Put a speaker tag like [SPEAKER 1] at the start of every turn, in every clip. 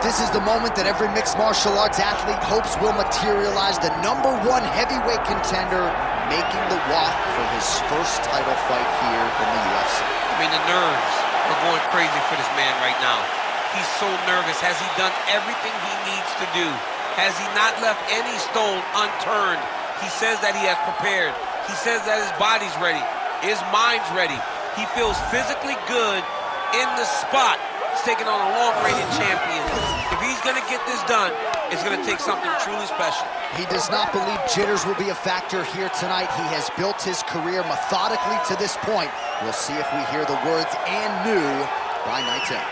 [SPEAKER 1] This is the moment that every mixed martial arts athlete hopes will materialize. The #1 heavyweight contender making the walk for his first title fight here in the UFC.
[SPEAKER 2] I mean, the nerves are going crazy for this man right now. He's so nervous. Has he done everything he needs to do? Has he not left any stone unturned? He says that he has prepared. He says that his body's ready. His mind's ready. He feels physically good in the spot. He's taking on a long-reigning champion. If he's going to get this done, it's going to take something truly special.
[SPEAKER 1] He does not believe jitters will be a factor here tonight. He has built his career methodically to this point. We'll see if we hear the words "and new" by night's end.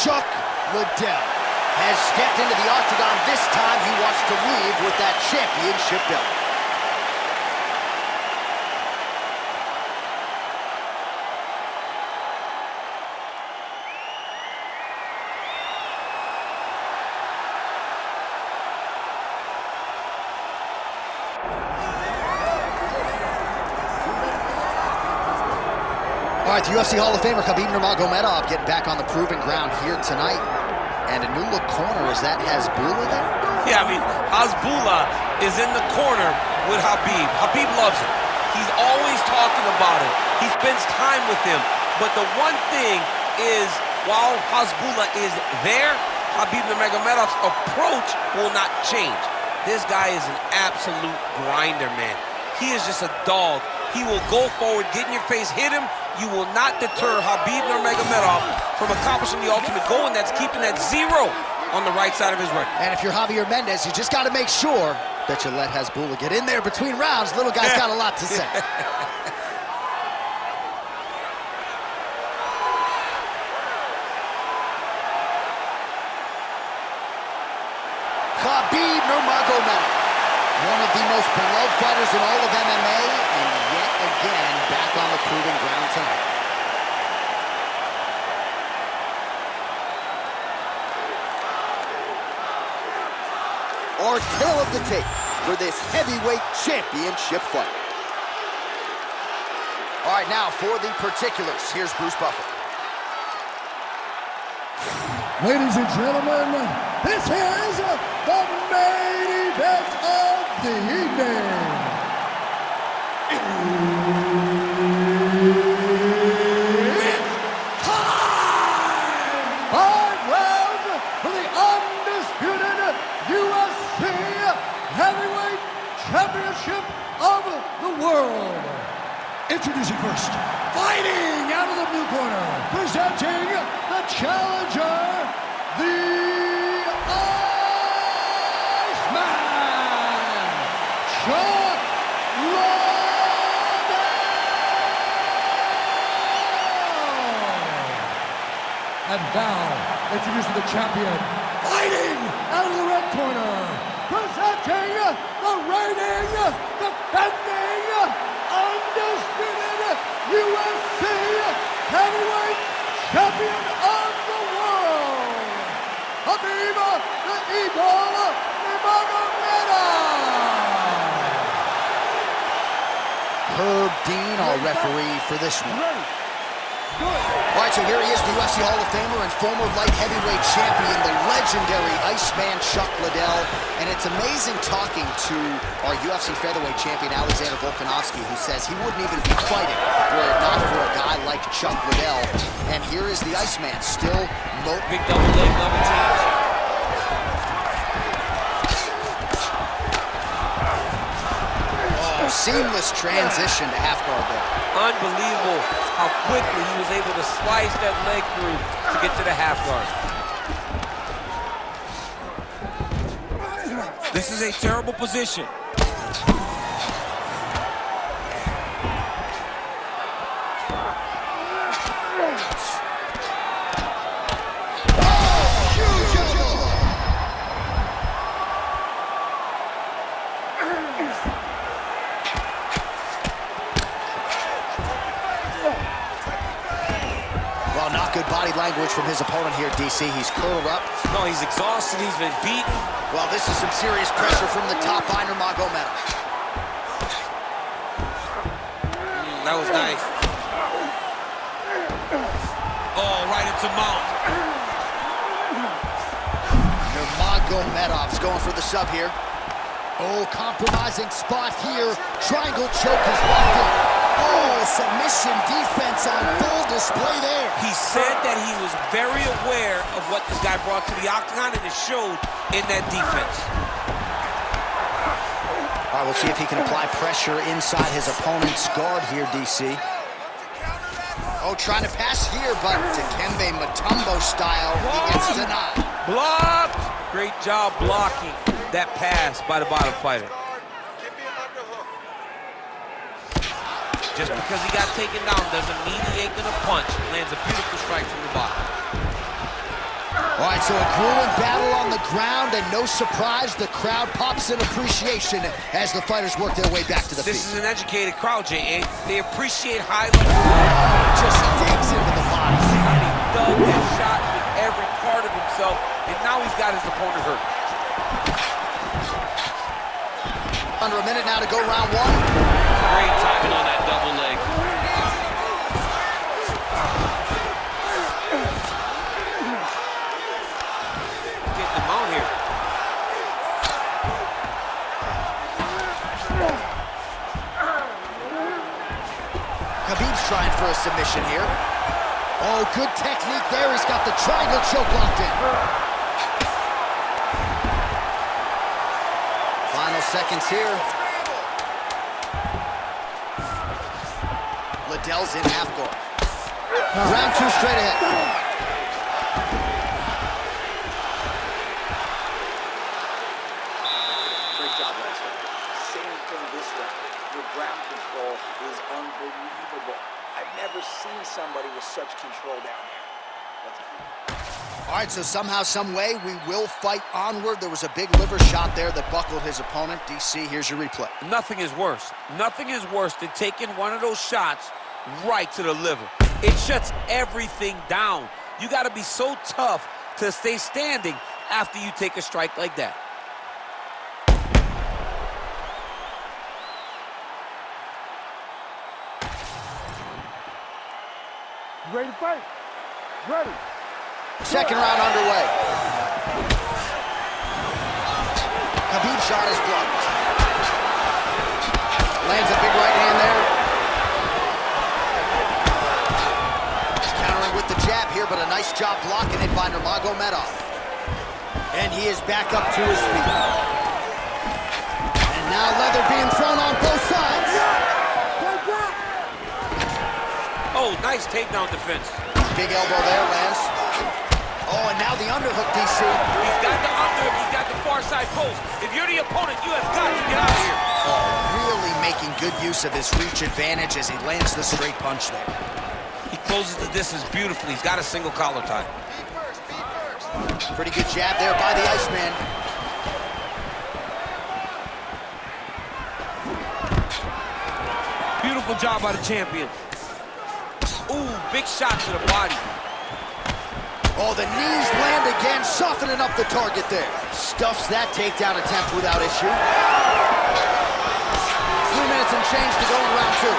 [SPEAKER 1] Chuck Liddell has stepped into the octagon. This time he wants to leave with that championship belt. All right, the UFC Hall of Famer Khabib Nurmagomedov getting back on the proving ground here tonight. And a new look corner, is that Hasbulla there?
[SPEAKER 2] Yeah, I mean, Hasbulla is in the corner with Khabib. Khabib loves him. He's always talking about him. He spends time with him. But the one thing is, while Hasbulla is there, Khabib Nurmagomedov's approach will not change. This guy is an absolute grinder, man. He is just a dog. He will go forward, get in your face, hit him. You will not deter Khabib Nurmagomedov from accomplishing the ultimate goal, and that's keeping that 0 on the right side of his record.
[SPEAKER 1] And if you're Javier Mendez, you just got to make sure that you let Hasbulla get in there between rounds. Little guy's got a lot to say. Khabib Nurmagomedov, one of the most beloved fighters in all of MMA, and yet again back on the proving ground tonight. Our tale of the tape for this heavyweight championship fight. All right, now for the particulars, here's Bruce Buffer.
[SPEAKER 3] Ladies and gentlemen, this is the main event of the evening. It's time! 5 rounds for the undisputed UFC Heavyweight Championship of the world. Introducing first, fighting out of the blue corner, presenting the challenger, the Iceman, Chuck Liddell. And now, introducing the champion, fighting out of the red corner, presenting the reigning, defending, undisputed UFC Heavyweight Champion of the world, Khabib the Eagle Nurmagomedov.
[SPEAKER 1] Herb Dean, our referee for this one. All right, so here he is, the UFC Hall of Famer and former light heavyweight champion, the legendary Iceman Chuck Liddell. And it's amazing talking to our UFC featherweight champion, Alexander Volkanovski, who says he wouldn't even be fighting were it not for a guy like Chuck Liddell. And here is the Iceman, still
[SPEAKER 2] big double leg, double teams.
[SPEAKER 1] seamless transition to half guard there.
[SPEAKER 2] Unbelievable how quickly he was able to slice that leg through to get to the half guard. This is a terrible position.
[SPEAKER 1] Well, not good body language from his opponent here, DC. He's curled up.
[SPEAKER 2] No, he's exhausted. He's been beaten.
[SPEAKER 1] Well, this is some serious pressure from the top by Nurmagomedov.
[SPEAKER 2] That was nice. Oh, right into to mount.
[SPEAKER 1] Nurmagomedov's going for the sub here. Oh, compromising spot here. Triangle choke is locked in. Oh, submission defense on full display there.
[SPEAKER 2] He said that he was very aware of what this guy brought to the octagon, and it showed in that defense.
[SPEAKER 1] All right, we'll see if he can apply pressure inside his opponent's guard here, DC. Oh, trying to pass here, but Dikembe Mutombo style, he gets denied.
[SPEAKER 2] Blocked! Great job blocking that pass by the bottom fighter. Just because he got taken down doesn't mean he ain't gonna punch. Lands a beautiful strike from the bottom.
[SPEAKER 1] All right, so a grueling battle on the ground, and no surprise, the crowd pops in appreciation as the fighters work their way back to the feet.
[SPEAKER 2] This is an educated crowd, J.A. They appreciate high level.
[SPEAKER 1] Just digs into the body.
[SPEAKER 2] He dug and shot with every part of himself, and now he's got his opponent hurt.
[SPEAKER 1] Under a minute now to go, round one.
[SPEAKER 2] Great timing on that double leg. Getting him out here.
[SPEAKER 1] Khabib's trying for a submission here. Oh, good technique there. He's got the triangle choke locked in. Final seconds here. Liddell's in half guard. Round two straight ahead.
[SPEAKER 4] Great job last round. Same thing this round. Your ground control is unbelievable. I've never seen somebody with such control down there.
[SPEAKER 1] All right, so somehow, some way, we will fight onward. There was a big liver shot there that buckled his opponent. DC, here's your replay.
[SPEAKER 2] Nothing is worse. Nothing is worse than taking one of those shots right to the liver. It shuts everything down. You got to be so tough to stay standing after you take a strike like that.
[SPEAKER 3] Ready to fight? Ready.
[SPEAKER 1] Second round underway. Khabib's shot is blocked. Lands a big right hand there. Countering with the jab here, but a nice job blocking it by Nurmagomedov. And he is back up to his feet. And now leather being thrown on both sides.
[SPEAKER 2] Oh, nice takedown defense.
[SPEAKER 1] Big elbow there, lands. Oh, and now the underhook, DC.
[SPEAKER 2] He's got the underhook, he's got the far side post. If you're the opponent, you have got to get out of here.
[SPEAKER 1] Oh, really making good use of his reach advantage as he lands the straight punch there.
[SPEAKER 2] He closes the distance beautifully. He's got a single collar tie.
[SPEAKER 1] Pretty good jab there by the Iceman.
[SPEAKER 2] Beautiful job by the champion. Ooh, big shot to the body.
[SPEAKER 1] Oh, the knees land again, softening up the target there. Stuffs that takedown attempt without issue. 3 minutes and change to go in round two.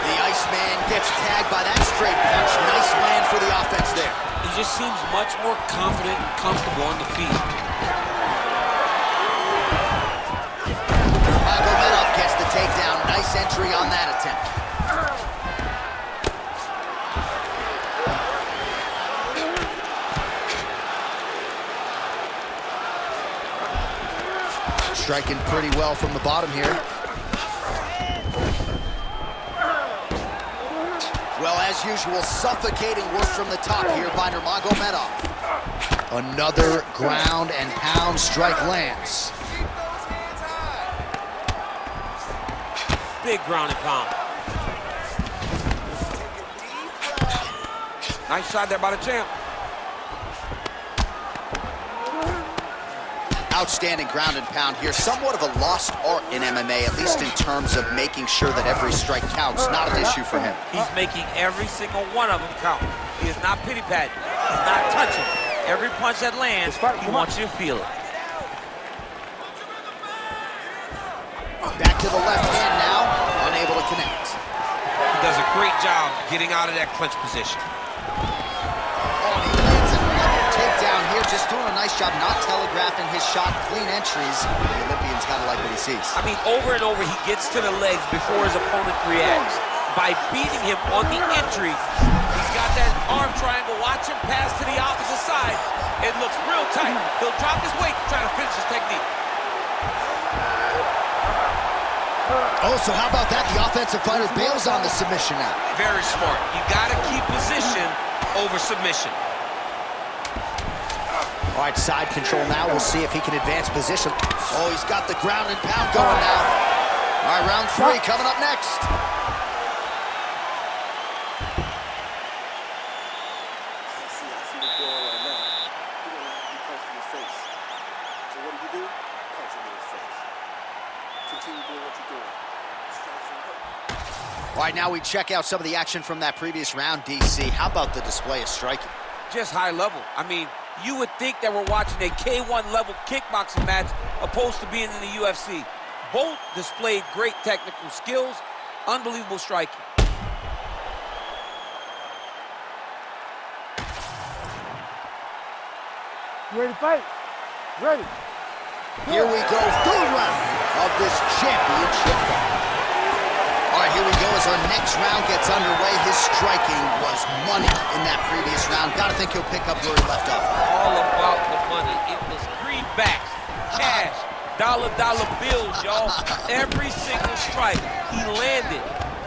[SPEAKER 1] The Iceman gets tagged by that straight punch. Nice land for the offense there.
[SPEAKER 2] He just seems much more confident and comfortable on the feet.
[SPEAKER 1] Nurmagomedov gets the takedown. Nice entry on that attempt. Striking pretty well from the bottom here. Well, as usual, suffocating work from the top here by Nurmagomedov. Another ground and pound strike lands.
[SPEAKER 2] Big ground and pound. Nice shot there by the champ.
[SPEAKER 1] Outstanding ground and pound here. Somewhat of a lost art in MMA, at least in terms of making sure that every strike counts. Not an issue for him.
[SPEAKER 2] He's making every single one of them count. He is not pity-patting. He's not touching. Every punch that lands, he wants you to feel it.
[SPEAKER 1] Back to the left hand now, unable to connect.
[SPEAKER 2] He does a great job getting out of that clinch position.
[SPEAKER 1] just doing a nice job not telegraphing his shot. Clean entries. The Olympian's got to like what he sees.
[SPEAKER 2] I mean, over and over, he gets to the legs before his opponent reacts. By beating him on the entry, he's got that arm triangle. Watch him pass to the opposite side. It looks real tight. He'll drop his weight to try to finish his technique.
[SPEAKER 1] Oh, so how about that? The offensive fighter bails on the submission now.
[SPEAKER 2] Very smart. You got to keep position over submission.
[SPEAKER 1] All right, side control now. We'll see if he can advance position. Oh, he's got the ground and pound going now. All right, round 3 coming up next. All right, now we check out some of the action from that previous round, DC. How about the display of striking?
[SPEAKER 2] Just high level. I mean, you would think that we're watching a K1 level kickboxing match opposed to being in the UFC. Both displayed great technical skills, unbelievable striking.
[SPEAKER 5] You ready to fight? Ready.
[SPEAKER 1] Here we go, 3rd round of this championship fight. All right, here we go as our next round gets underway. His striking was money in that previous round. Gotta think he'll pick up where he left off.
[SPEAKER 2] All about the money. It was greenbacks, cash, dollar bills, y'all. Every single strike he landed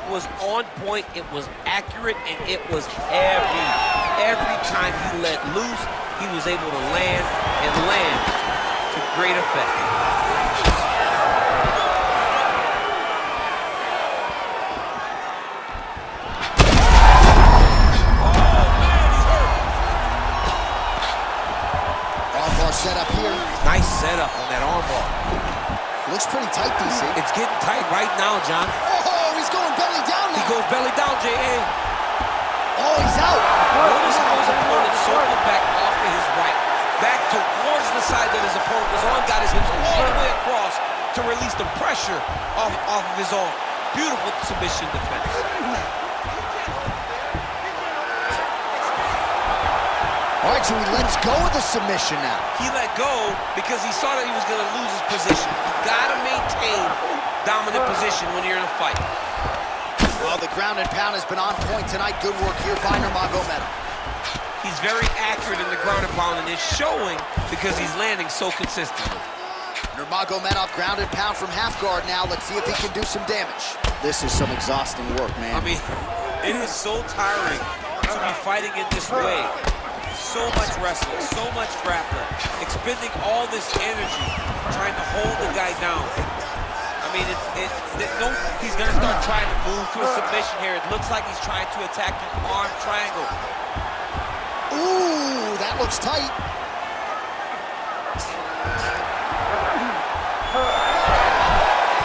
[SPEAKER 2] was on point, it was accurate, and it was heavy. Every time he let loose, he was able to land to great effect.
[SPEAKER 1] Setup here.
[SPEAKER 2] Nice setup on that armbar.
[SPEAKER 1] Looks pretty tight, DC.
[SPEAKER 2] It's getting tight right now, John.
[SPEAKER 1] Oh, he's going belly down now.
[SPEAKER 2] He goes belly down, J.A.
[SPEAKER 1] Oh, he's out.
[SPEAKER 2] Notice how his opponent circled back off to his right. Back towards the side that his opponent was on. Got his hips all the way across to release the pressure off of his arm. Beautiful submission defense.
[SPEAKER 1] All right, so he lets go of the submission now.
[SPEAKER 2] He let go because he saw that he was going to lose his position. You got to maintain dominant position when you're in a fight.
[SPEAKER 1] Well, the ground and pound has been on point tonight. Good work here by Nurmagomedov.
[SPEAKER 2] He's very accurate in the ground and pound, and it's showing because he's landing so consistently.
[SPEAKER 1] Nurmagomedov ground and pound from half guard now. Let's see if he can do some damage. This is some exhausting work, man.
[SPEAKER 2] I mean, it is so tiring to be fighting in this way. So much wrestling, so much grappling, expending all this energy trying to hold the guy down. I mean, he's going to start trying to move to a submission here. It looks like he's trying to attack an arm triangle.
[SPEAKER 1] Ooh, that looks tight.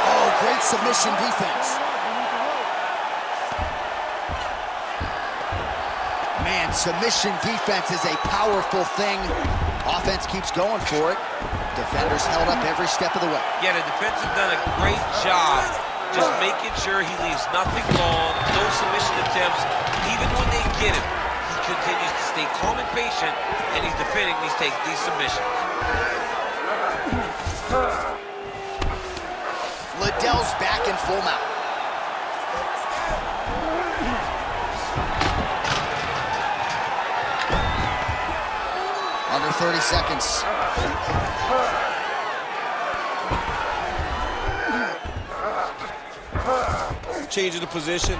[SPEAKER 1] Oh, great submission defense. Man, submission defense is a powerful thing. Offense keeps going for it. Defenders held up every step of the way.
[SPEAKER 2] Yeah, the defense has done a great job just making sure he leaves nothing long, no submission attempts. Even when they get him, he continues to stay calm and patient, and he's defending these submissions.
[SPEAKER 1] Liddell's back in full mount. Under 30 seconds.
[SPEAKER 2] Change of the position.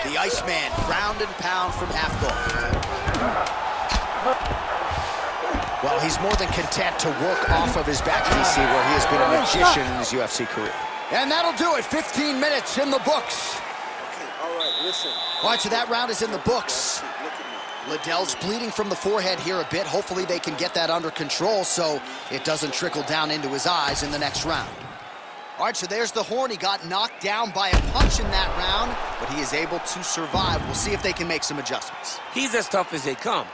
[SPEAKER 1] The Iceman, ground and pound from half guard. Well, he's more than content to work off of his back, DC, where he has been a magician in his UFC career. And that'll do it. 15 minutes in the books.
[SPEAKER 4] Okay, all right, listen.
[SPEAKER 1] All right, so that round is in the books. Liddell's bleeding from the forehead here a bit. Hopefully they can get that under control so it doesn't trickle down into his eyes in the next round. All right, so there's the horn. He got knocked down by a punch in that round, but he is able to survive. We'll see if they can make some adjustments.
[SPEAKER 2] He's as tough as they come.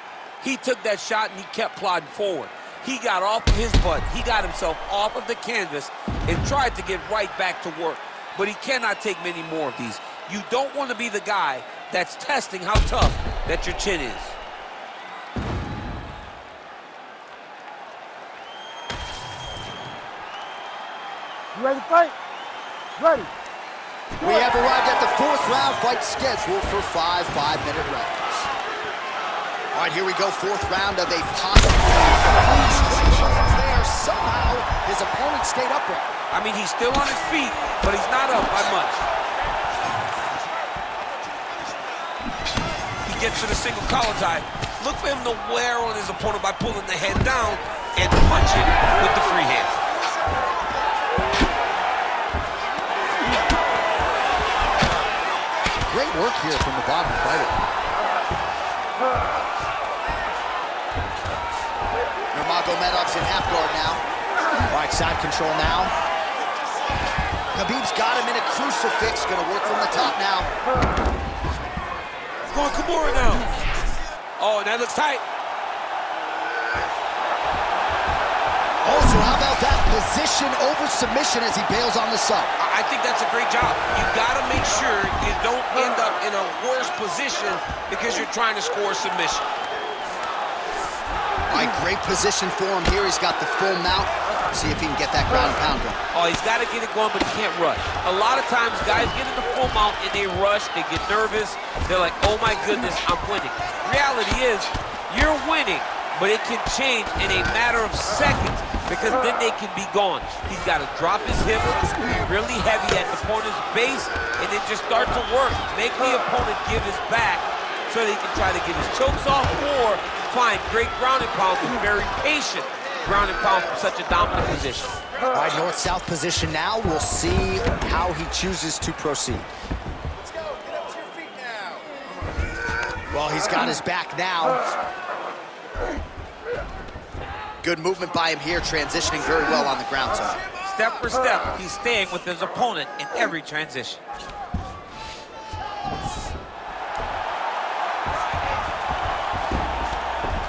[SPEAKER 2] He took that shot and he kept plodding forward. He got off of his butt. He got himself off of the canvas and tried to get right back to work. But he cannot take many more of these. You don't want to be the guy that's testing how tough that your chin is.
[SPEAKER 5] You ready to fight? Ready.
[SPEAKER 1] We have arrived at the 4th round fight scheduled for 5 5-minute rounds. All right, here we go, 4th round of a possibly there. Somehow, his opponent stayed upright.
[SPEAKER 2] I mean, he's still on his feet, but he's not up by much. He gets to the single collar tie. Look for him to wear on his opponent by pulling the head down and punching with the free hand.
[SPEAKER 1] Great work here from the bottom fighter. Nurmagomedov's in half guard now. All right, side control now. Khabib's got him in a crucifix. Gonna work from the top now.
[SPEAKER 2] He's going Kimura now. Oh, that looks tight.
[SPEAKER 1] Also, how about that position over submission as he bails on the sub?
[SPEAKER 2] I think that's a great job. You gotta make sure you don't end up in a worse position because you're trying to score submission.
[SPEAKER 1] All right, great position for him here. He's got the full mount. See if he can get that ground and pound going.
[SPEAKER 2] Oh, he's got to get it going, but he can't rush. A lot of times, guys get in the full mount and they rush, they get nervous. They're like, oh my goodness, I'm winning. Reality is, you're winning, but it can change in a matter of seconds because then they can be gone. He's got to drop his hip, be really heavy at the opponent's base, and then just start to work. Make the opponent give his back so that he can try to get his chokes off or find great ground and pound and very patient ground and pound from such a dominant position.
[SPEAKER 1] All right, north-south position now. We'll see how he chooses to proceed.
[SPEAKER 4] Let's go. Get up to your feet now.
[SPEAKER 1] Well, he's got his back now. Good movement by him here, transitioning very well on the ground side.
[SPEAKER 2] Step for step, he's staying with his opponent in every transition.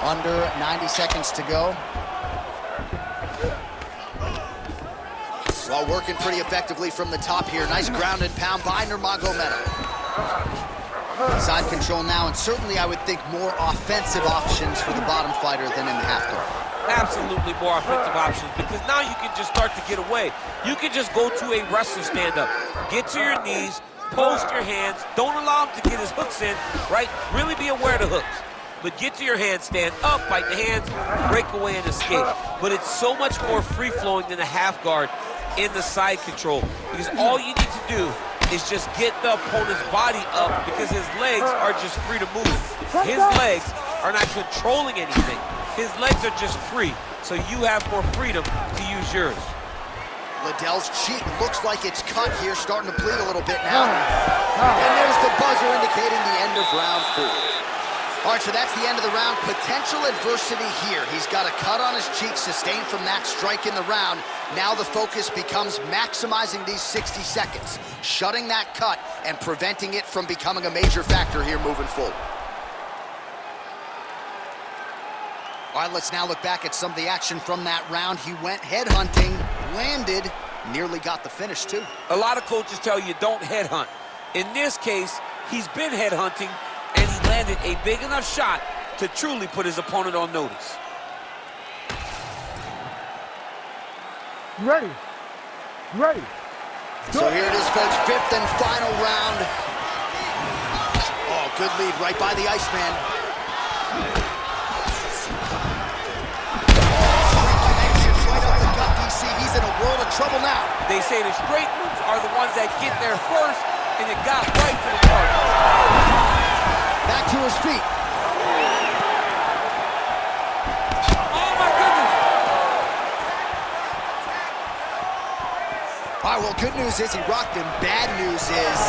[SPEAKER 1] Under 90 seconds to go. Well, working pretty effectively from the top here. Nice ground and pound by Nurmagomedov. Side control now, and certainly I would think more offensive options for the bottom fighter than in the half guard.
[SPEAKER 2] Absolutely more offensive options because now you can just start to get away. You can just go to a wrestler stand-up. Get to your knees, post your hands. Don't allow him to get his hooks in, right? Really be aware of the hooks. But get to your hands, stand up, fight the hands, break away and escape. But it's so much more free-flowing than the half guard in the side control because all you need to do is just get the opponent's body up because his legs are just free to move. His legs are not controlling anything. His legs are just free, so you have more freedom to use yours.
[SPEAKER 1] Liddell's cheek looks like it's cut here, starting to bleed a little bit now. And there's the buzzer indicating the end of round 4. All right, so that's the end of the round. Potential adversity here. He's got a cut on his cheek sustained from that strike in the round. Now the focus becomes maximizing these 60 seconds, shutting that cut and preventing it from becoming a major factor here moving forward. All right, let's now look back at some of the action from that round. He went headhunting, landed, nearly got the finish too.
[SPEAKER 2] A lot of coaches tell you don't headhunt. In this case, he's been headhunting and he landed a big enough shot to truly put his opponent on notice.
[SPEAKER 5] Ready. Ready.
[SPEAKER 1] So here it is, folks, 5th and final round. Oh, good lead right by the Iceman. Right up the gut, DC. He's in a world of trouble now.
[SPEAKER 2] They say the straight moves are the ones that get there first, and it got right to the target.
[SPEAKER 1] Back to his feet.
[SPEAKER 2] Oh my goodness!
[SPEAKER 1] All right, well, good news is he rocked him. Bad news is...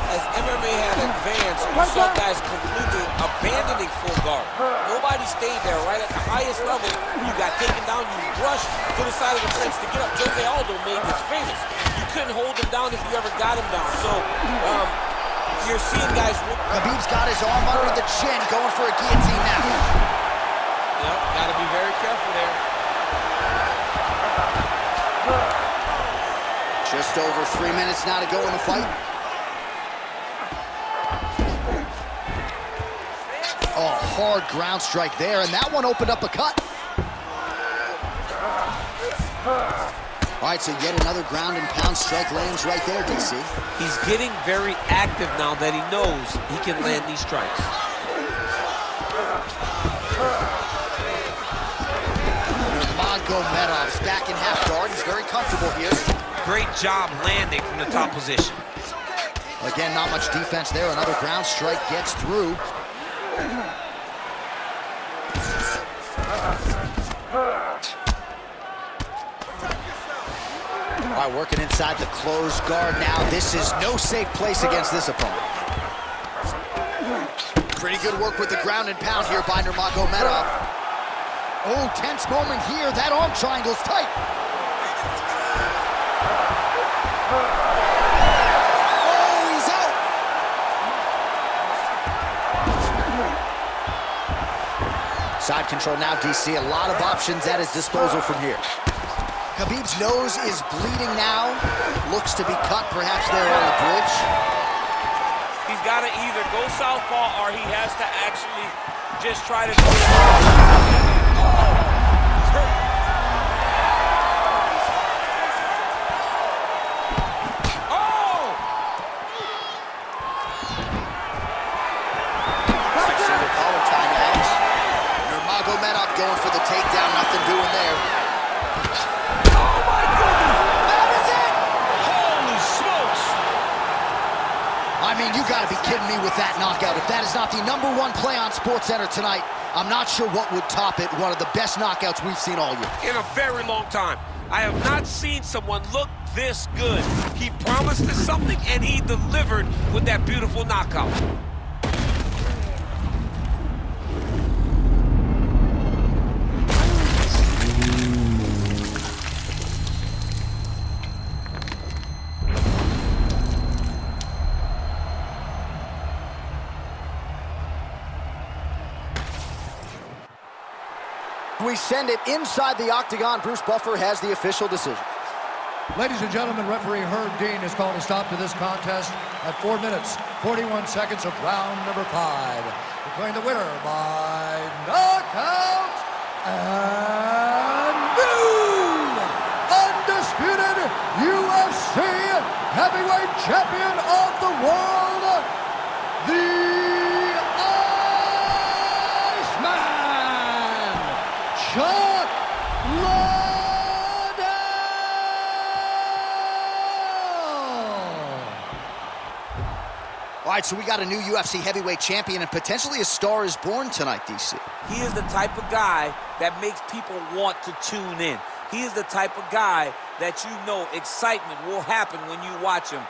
[SPEAKER 2] As MMA had advanced, you saw guys completely abandoning full guard. Nobody stayed there right at the highest level. You got taken down, you rushed to the side of the fence to get up. Jose Aldo made this famous. You couldn't hold him down if you ever got him down. So you're seeing guys...
[SPEAKER 1] Khabib's got his arm under the chin, going for a guillotine now.
[SPEAKER 2] Yep, gotta be very careful there.
[SPEAKER 1] Just over 3 minutes now to go in the fight. Oh, hard ground strike there, and that one opened up a cut. All right, so yet another ground and pound strike lands right there, DC.
[SPEAKER 2] He's getting very active now that he knows he can land these strikes.
[SPEAKER 1] Nurmagomedov back in half guard. He's very comfortable here.
[SPEAKER 2] Great job landing from the top position.
[SPEAKER 1] Again, not much defense there. Another ground strike gets through. All right, working inside the closed guard now. This is no safe place against this opponent. Pretty good work with the ground and pound here by Nurmagomedov. Oh, tense moment here. That arm triangle's tight. Oh, he's out. Side control now, DC. A lot of options at his disposal from here. Khabib's nose is bleeding now. Looks to be cut, perhaps there on the bridge.
[SPEAKER 2] He's got to either go southpaw or he has to actually just try to go. Oh, he's hurt. Oh!
[SPEAKER 1] Single collar timeout. Nurmagomedov going for the takedown. Nothing doing there. I mean, you gotta be kidding me with that knockout. If that is not the #1 play on SportsCenter tonight, I'm not sure what would top it. One of the best knockouts we've seen all year.
[SPEAKER 2] In a very long time. I have not seen someone look this good. He promised us something and he delivered with that beautiful knockout.
[SPEAKER 1] We send it inside the octagon. Bruce Buffer has the official decision.
[SPEAKER 3] Ladies and gentlemen, referee Herb Dean has called a stop to this contest at 4 minutes, 41 seconds of round number 5. Declaring the winner by knockout and new undisputed UFC heavyweight champion of the world, the
[SPEAKER 1] All right, so we got a new UFC heavyweight champion, and potentially a star is born tonight, DC.
[SPEAKER 2] He is the type of guy that makes people want to tune in. He is the type of guy that you know excitement will happen when you watch him.